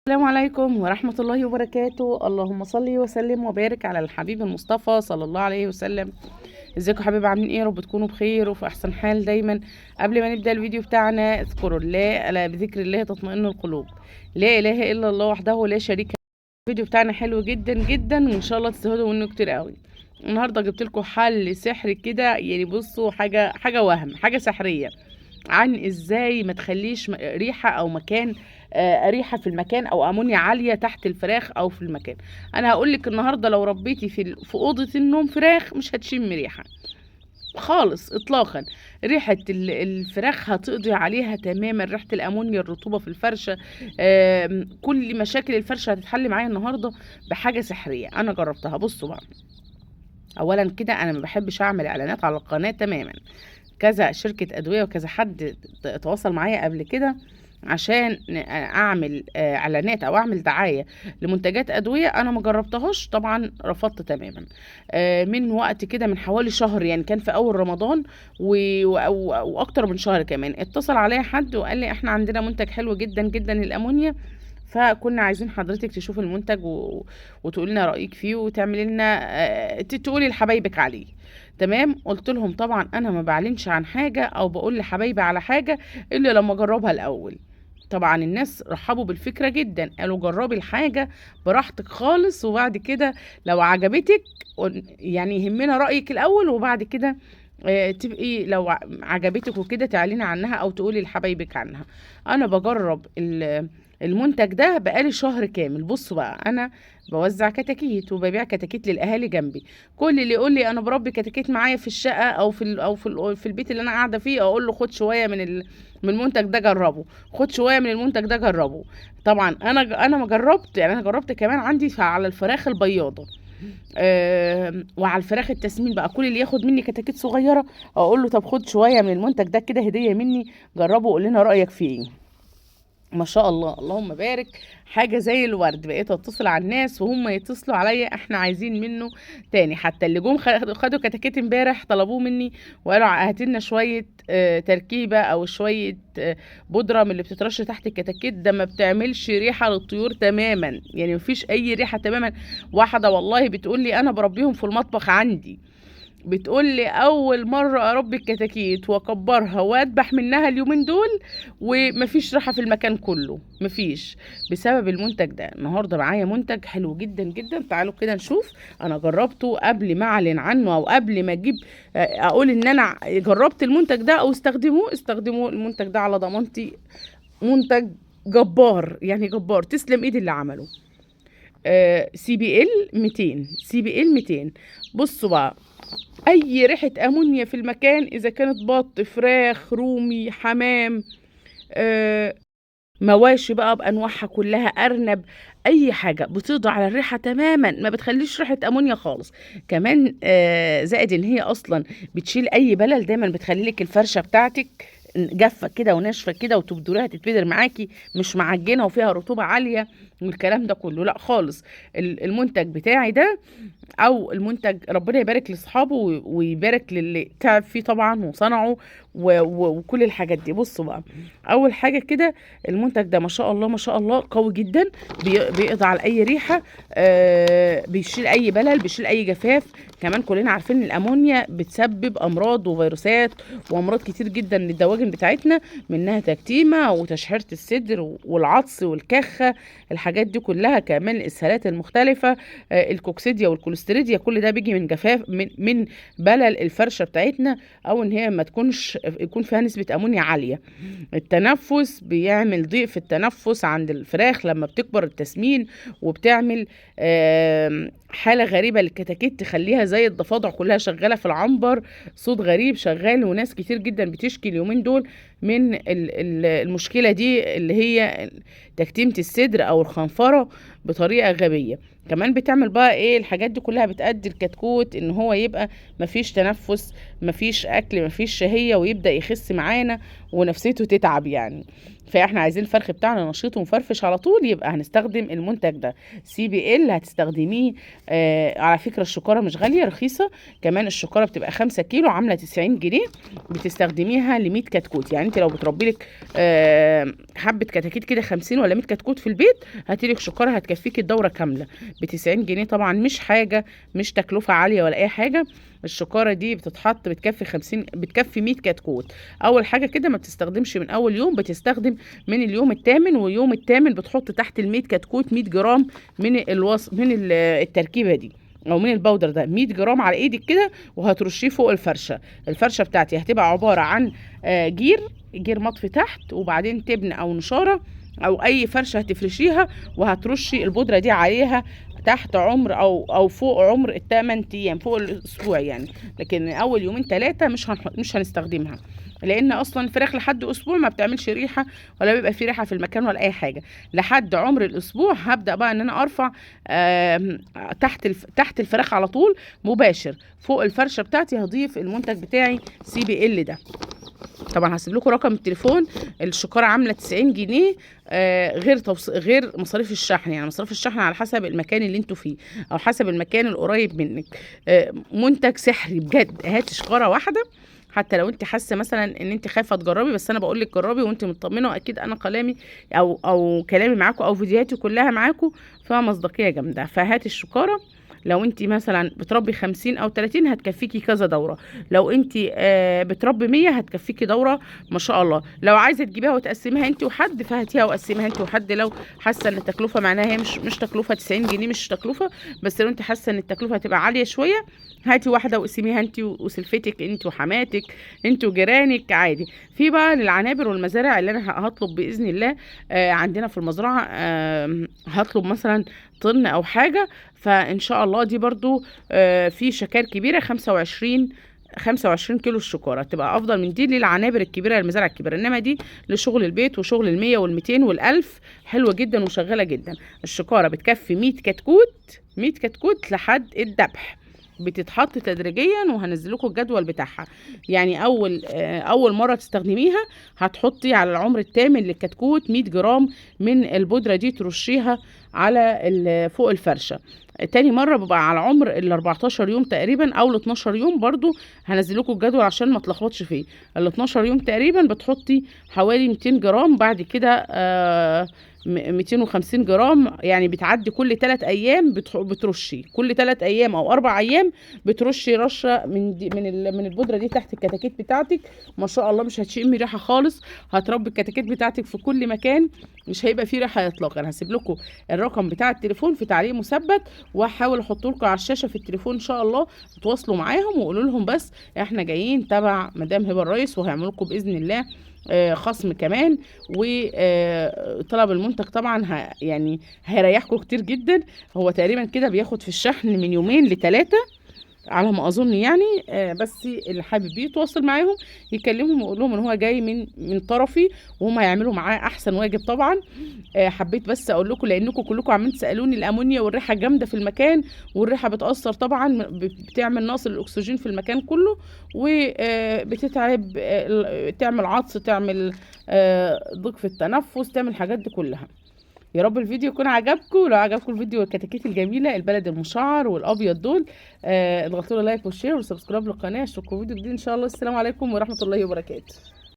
السلام عليكم ورحمة الله وبركاته. اللهم صل وسلم وبارك على الحبيب المصطفى صلى الله عليه وسلم. ازيكم يا حبايبي، عاملين ايه؟ يا رب تكونوا بخير وفي احسن حال دايما. قبل ما نبدأ الفيديو بتاعنا، اذكروا الله، الا بذكر الله تطمئن القلوب. لا اله الا الله وحده لا شريك له. الفيديو بتاعنا حلو جدا جدا وان شاء الله تستفادوا منه كتير قوي. النهارده جبت لكم حل سحر كده، يعني بصوا، حاجة سحرية عن ازاي ما تخليش ريحه او مكان، ريحه في المكان او امونيا عاليه تحت الفراخ او في المكان. انا هقول لك النهارده لو ربيتي في اوضه النوم فراخ مش هتشم ريحه خالص اطلاقا. ريحه الفراخ هتقضي عليها تماما، ريحه الامونيا، الرطوبه في الفرشه، كل مشاكل الفرشه هتتحل معايا النهارده بحاجه سحريه انا جربتها. بصوا بقى، اولا كده انا ما بحبش اعمل اعلانات على القناه تماما. كذا شركة أدوية وكذا حد تواصل معايا قبل كده عشان أعمل إعلانات أو أعمل دعاية لمنتجات أدوية أنا ما جربتهاش، طبعا رفضت تماما. من وقت كده، من حوالي شهر، يعني كان في أول رمضان وأكتر من شهر كمان، اتصل عليا حد وقال لي إحنا عندنا منتج حلو جدا جدا للأمونيا، فكنا عايزين حضرتك تشوف المنتج وتقول لنا رأيك فيه وتعملي لنا، تقولي لحبايبك عليه. تمام، قلت لهم طبعا انا ما بعلنش عن حاجه او بقول لحبايبي على حاجه الا لما اجربها الاول. طبعا الناس رحبوا بالفكره جدا، قالوا جربي الحاجه براحتك خالص، وبعد كده لو عجبتك يعني يهمنا رايك الاول، وبعد كده تبقي لو عجبتك وكده تعلني عنها او تقولي لحبايبك عنها. انا بجرب المنتج ده بقالي شهر كامل. بصوا بقى، انا بوزع كتاكيت وببيع كتاكيت للاهالي جنبي. كل اللي يقول لي انا بربي كتاكيت معايا في الشقه او في البيت اللي انا قاعده فيه، اقول له خد شويه من المنتج ده جربه، خد شويه من المنتج ده جربه. طبعا انا ما جربت، يعني انا جربت كمان عندي على الفراخ البياضه، وعلى الفراخ التسمين بقى. كل اللي ياخد مني كتاكيت صغيره اقول له طب خد شويه من المنتج ده كده هديه مني، جربه وقول لنا رايك فيه. ما شاء الله، اللهم بارك، حاجة زي الورد. بقيت اتصل على الناس وهم يتصلوا عليا احنا عايزين منه تاني. حتى اللي جم خدوا كتاكيت امبارح طلبوه مني وقالوا هات لنا شوية تركيبة او شوية بودرة من اللي بتترش تحت الكتاكيت ده، ما بتعملش ريحة للطيور تماما، يعني مفيش اي ريحة تماما. واحدة والله بتقول لي انا بربيهم في المطبخ عندي، بتقول لي اول مره اربي الكتاكيت واكبرها واذبح منها اليومين دول ومفيش راحه في المكان كله، مفيش، بسبب المنتج ده. النهارده معايا منتج حلو جدا جدا، تعالوا كده نشوف. انا جربته قبل ما اعلن عنه او قبل ما اجيب اقول ان انا جربت المنتج ده او استخدموه المنتج ده على ضمانتي. منتج جبار، يعني جبار، تسلم ايد اللي عمله. سي بي ال 200، سي بي ال 200. بصوا بقى، اي ريحه امونيا في المكان، اذا كانت بط، فراخ، رومي، حمام، آه مواشي بقى بانواعها كلها، ارنب، اي حاجه بتقضي على الريحه تماما، ما بتخليش ريحه امونيا خالص. كمان زائد ان هي اصلا بتشيل اي بلل، دايما بتخلي لك الفرشه بتاعتك جافه كده وناشفه كده، وتبدريها تتبدر معاكي، مش معجنه وفيها رطوبه عاليه والكلام ده كله، لا خالص. المنتج بتاعي ده او المنتج، ربنا يبارك لاصحابه ويبارك للي تعب فيه طبعا وصنعه وكل الحاجات دي. بصوا بقى، اول حاجه كده، المنتج ده ما شاء الله ما شاء الله قوي جدا، بيقضي على اي ريحه، بيشيل اي بلل، بيشيل اي جفاف. كمان كلنا عارفين ان الامونيا بتسبب امراض وفيروسات وامراض كتير جدا للدواجن بتاعتنا، منها تكتيمه وتشحيره الصدر والعطس والكخه، الحاجات دي كلها. كمان الاسهالات المختلفه، الكوكسيديا والكوليستريديا، كل ده بيجي من جفاف، من بلل الفرشه بتاعتنا، او ان هي ما تكونش يكون فيها نسبه امونيا عاليه. التنفس، بيعمل ضيق في التنفس عند الفراخ لما بتكبر التسمين، وبتعمل حالة غريبة للكتاكيت، تخليها زي الضفادع كلها شغالة في العنبر، صوت غريب شغال. وناس كتير جدا بتشكي اليومين دول من المشكلة دي، اللي هي تكتيمة الصدر او الخنفرة بطريقة غبية. كمان بتعمل بقى ايه الحاجات دي كلها؟ بتأدي الكتكوت ان هو يبقى مفيش تنفس، مفيش اكل، مفيش شهية، ويبدأ يخس معانا ونفسيته تتعب يعني. فاحنا عايزين الفرخ بتاعنا نشيط ومفرفش على طول، يبقى هنستخدم المنتج ده CBL. هتستخدميه على فكرة الشكارة مش غالية، رخيصة كمان. الشكارة بتبقى 5 كيلو عاملة 90 جنيه، بتستخدميها ل100 كتكوت. يعني انت لو بتربي لك حبة كتاكيت كده 50 ولا 100 كتكوت في البيت، هاتيلك شكارة هتكفيك الدورة كاملة ب90 جنيه. طبعا مش حاجة، مش تكلفة عالية ولا اي حاجة. الشكارة دي بتتحط بتكفي 50، بتكفي 100 كتكوت. اول حاجة كده ما بتستخدمش من اول يوم، بتستخدم من اليوم الثامن، واليوم الثامن بتحط تحت ال100 كتكوت 100 جرام من التركيبة دي او من البودر ده، 100 جرام على ايدك كده، وهترشيه فوق الفرشه. الفرشه بتاعتي هتبقى عباره عن جير مطفي تحت، وبعدين تبن او نشاره او اي فرشه هتفرشيها، وهترشي البودره دي عليها تحت عمر او فوق عمر ال8 ايام، فوق الاسبوع يعني. لكن اول يومين 3 مش هنستخدمها، لان اصلا الفراخ لحد اسبوع ما بتعملش ريحه، ولا بيبقى في ريحه في المكان ولا اي حاجه. لحد عمر الاسبوع هبدا بقى ان انا ارفع تحت الفراخ على طول مباشر فوق الفرشه بتاعتي، هضيف المنتج بتاعي CBL ده. طبعا هسيب لكم رقم التليفون. الشكاره عامله 90 جنيه، غير مصاريف الشحن. يعني مصاريف الشحن على حسب المكان اللي انتوا فيه او حسب المكان القريب منك. منتج سحري بجد. هاتي شكاره واحده، حتى لو انت حاسه مثلا ان انت خايفه تجربي، بس انا بقول لك جربي وانت مطمنه، واكيد انا كلامي او كلامي معاكم او فيديوهاتي كلها معاكم فيها مصداقيه جامده. فهاتي الشكاره. لو انت مثلا بتربي 50 او 30 هتكفيكي كذا دوره. لو انت بتربي 100 هتكفيكي دوره ما شاء الله. لو عايزه تجيبيها وتقسميها انت وحد، فهاتيها وقسميها انت وحد. لو حاسه ان التكلفه معناها هي مش تكلفه 90 جنيه مش تكلفه، بس لو انت حاسه ان التكلفه هتبقى عاليه شويه، هاتي واحده وقسميها انت وسلفتك، انت وحماتك، انت وجيرانك عادي. في بقى للعنابر والمزارع اللي انا هطلب باذن الله عندنا في المزرعه، هطلب مثلا طن او حاجه، فان شاء الله دي برضو في شكار كبيره 25 كيلو الشكاره تبقى افضل من دي للعنابر الكبيره المزارع الكبيره. انما دي لشغل البيت وشغل ال100 وال200 وال1000 حلوه جدا وشغاله جدا. الشكاره بتكفي 100 كتكوت، 100 كتكوت لحد الذبح. بتتحط تدريجيا، وهنزل لكم الجدول بتاعها. يعني اول مره تستخدميها هتحطي على العمر الثامن للكتكوت 100 جرام من البودره دي، ترشيها على فوق الفرشه. تاني مره بيبقى على عمر ال14 يوم تقريبا او ال12 يوم. برضو هنزل لكم الجدول عشان ما تلخبطش فيه. ال12 يوم تقريبا بتحطي حوالي 200 جرام، بعد كده 250 جرام. يعني بتعدي كل 3 ايام بترشي، كل 3 ايام او 4 ايام بترشي رشه من البودره دي تحت الكتاكيت بتاعتك. ما شاء الله مش هتشمي ريحه خالص. هتربي الكتاكيت بتاعتك في كل مكان، مش هيبقى فيه ريحه اطلاقا. انا هسيب لكم الرقم بتاع التليفون في تعليق مثبت، وهحاول احط لكم على الشاشه في التليفون ان شاء الله. تتواصلوا معاهم وقولوا لهم بس احنا جايين تبع مدام هبه الريس، وهيعملوا لكم باذن الله خصم كمان. وطلب المنتج طبعا يعني هيريحكم كتير جدا. هو تقريبا كده بياخد في الشحن من 2 ل3 على ما اظن يعني. بس اللي حابب يتواصل معاهم يكلمهم ويقول لهم ان هو جاي من طرفي، وهم هيعملوا معاه احسن واجب طبعا. حبيت بس اقول لكم لانكم كلكم عمالين تسالوني الامونيا والريحه جامده في المكان، والريحه بتاثر طبعا، بتعمل نقص الاكسجين في المكان كله، وبتتعب، تعمل عطس، تعمل ضيق في التنفس، تعمل الحاجات دي كلها. يا رب الفيديو يكون عجبكم. لو عجبكم الفيديو الكتاكيت الجميله البلد المشعر والابيض دول، اضغطوا له لايك وشير وسبسكرايب للقناه. اشوفكم فيديو جديد ان شاء الله. السلام عليكم ورحمه الله وبركاته.